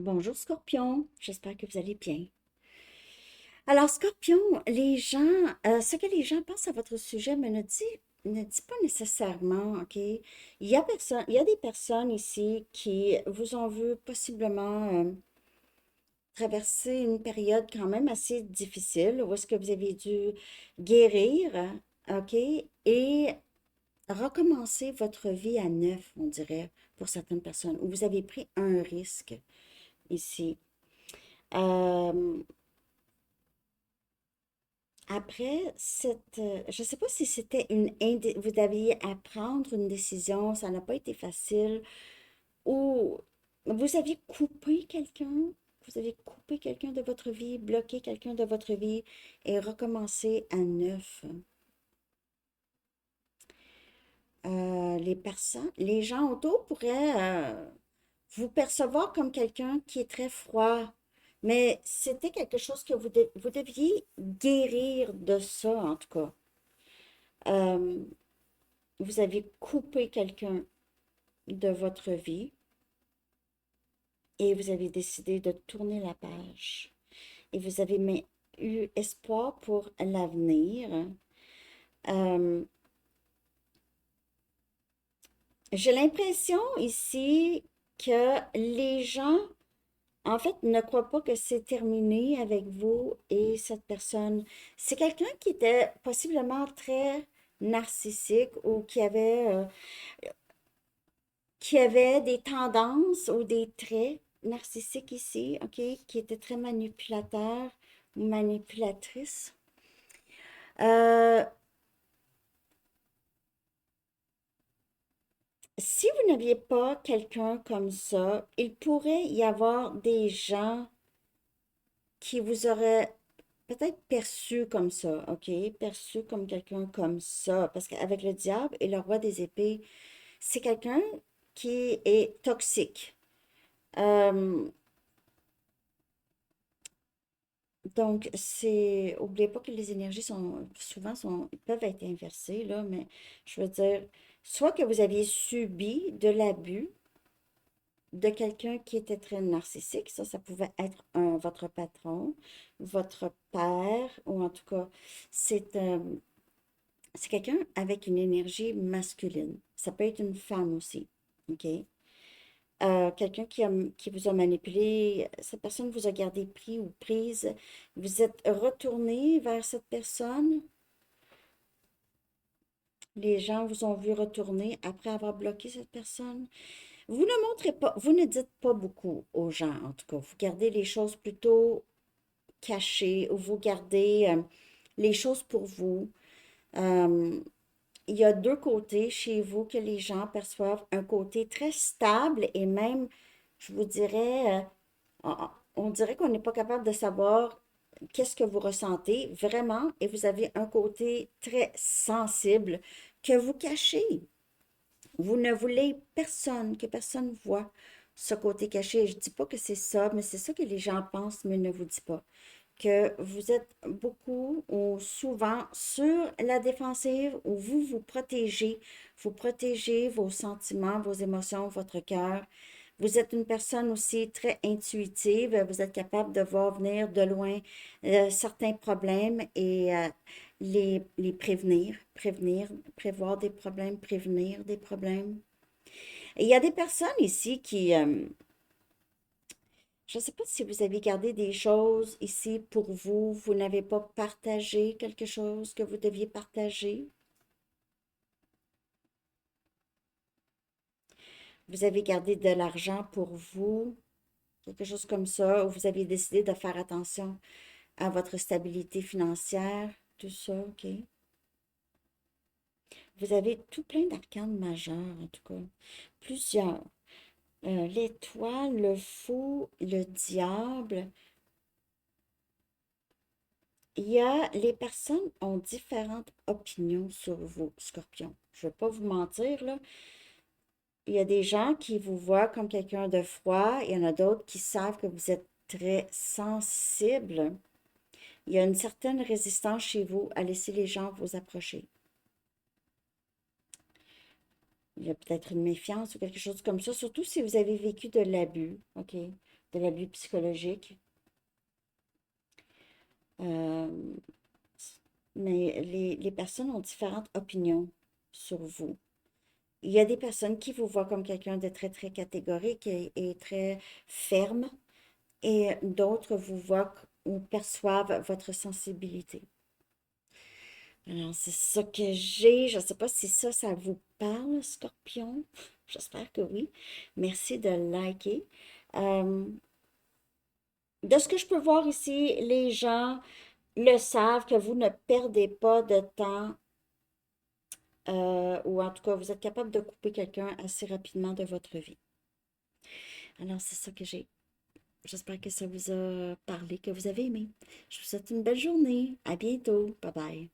Bonjour Scorpion, j'espère que vous allez bien. Alors Scorpion, les gens, ce que les gens pensent à votre sujet ne dit pas nécessairement, ok? Il y a des personnes ici qui vous ont vu possiblement traverser une période quand même assez difficile où est-ce que vous avez dû guérir, ok? Et recommencer votre vie à neuf, on dirait, pour certaines personnes, où vous avez pris un risque ici. Euh, Après, je ne sais pas si c'était vous deviez à prendre une décision, ça n'a pas été facile, ou vous aviez coupé quelqu'un, vous avez coupé quelqu'un de votre vie, bloqué quelqu'un de votre vie et recommencé à neuf. Les gens autour pourraient vous percevoir comme quelqu'un qui est très froid, mais c'était quelque chose que vous deviez guérir de ça, en tout cas. Euh, Vous avez coupé quelqu'un de votre vie et vous avez décidé de tourner la page. Et vous avez eu espoir pour l'avenir. Euh, j'ai l'impression ici que les gens, en fait, ne croient pas que c'est terminé avec vous et cette personne. C'est quelqu'un qui était possiblement très narcissique ou qui avait des tendances ou des traits narcissiques ici, OK, qui était très manipulateur ou manipulatrice. Euh, Si vous n'aviez pas quelqu'un comme ça, il pourrait y avoir des gens qui vous auraient peut-être perçu comme ça, OK, perçu comme quelqu'un comme ça, parce qu'avec le diable et le roi des épées, c'est quelqu'un qui est toxique. Euh, Donc, oubliez pas que les énergies peuvent être inversées, là, mais je veux dire, soit que vous aviez subi de l'abus de quelqu'un qui était très narcissique, ça pouvait être votre patron, votre père, ou en tout cas, c'est euh, c'est quelqu'un avec une énergie masculine. Ça peut être une femme aussi, OK? Quelqu'un qui vous a manipulé, cette personne vous a gardé pris ou prise, vous êtes retourné vers cette personne, les gens vous ont vu retourner après avoir bloqué cette personne. Vous ne montrez pas, vous ne dites pas beaucoup aux gens, en tout cas. Vous gardez les choses plutôt cachées ou vous gardez les choses pour vous. Euh, il y a deux côtés chez vous que les gens perçoivent, un côté très stable et même, je vous dirais, on dirait qu'on n'est pas capable de savoir qu'est-ce que vous ressentez vraiment et vous avez un côté très sensible que vous cachez. Vous ne voulez que personne voit ce côté caché. Je ne dis pas que c'est ça, mais c'est ça que les gens pensent, mais ne vous dit pas. Que vous êtes beaucoup ou souvent sur la défensive où vous protégez vos sentiments, vos émotions, votre cœur. Vous êtes une personne aussi très intuitive, vous êtes capable de voir venir de loin certains problèmes et les prévoir des problèmes, prévenir des problèmes. Et il y a des personnes ici je ne sais pas si vous avez gardé des choses ici pour vous, vous n'avez pas partagé quelque chose que vous deviez partager. Vous avez gardé de l'argent pour vous, quelque chose comme ça, ou vous avez décidé de faire attention à votre stabilité financière, tout ça, OK? Vous avez tout plein d'arcanes majeures, en tout cas. Plusieurs. L'étoile, le fou, le diable. Les personnes ont différentes opinions sur vous, Scorpion. Je ne vais pas vous mentir, là. Il y a des gens qui vous voient comme quelqu'un de froid. Il y en a d'autres qui savent que vous êtes très sensible. Il y a une certaine résistance chez vous à laisser les gens vous approcher. Il y a peut-être une méfiance ou quelque chose comme ça, surtout si vous avez vécu de l'abus, OK? de l'abus psychologique. Euh, mais les personnes ont différentes opinions sur vous. Il y a des personnes qui vous voient comme quelqu'un de très, très catégorique et très ferme, et d'autres vous voient ou perçoivent votre sensibilité. Alors, c'est ça que j'ai. Je ne sais pas si ça vous parle, Scorpion. J'espère que oui. Merci de liker. Euh, de ce que je peux voir ici, les gens le savent que vous ne perdez pas de temps, ou en tout cas, vous êtes capable de couper quelqu'un assez rapidement de votre vie. Alors, c'est ça que j'ai. J'espère que ça vous a parlé, que vous avez aimé. Je vous souhaite une belle journée. À bientôt. Bye bye.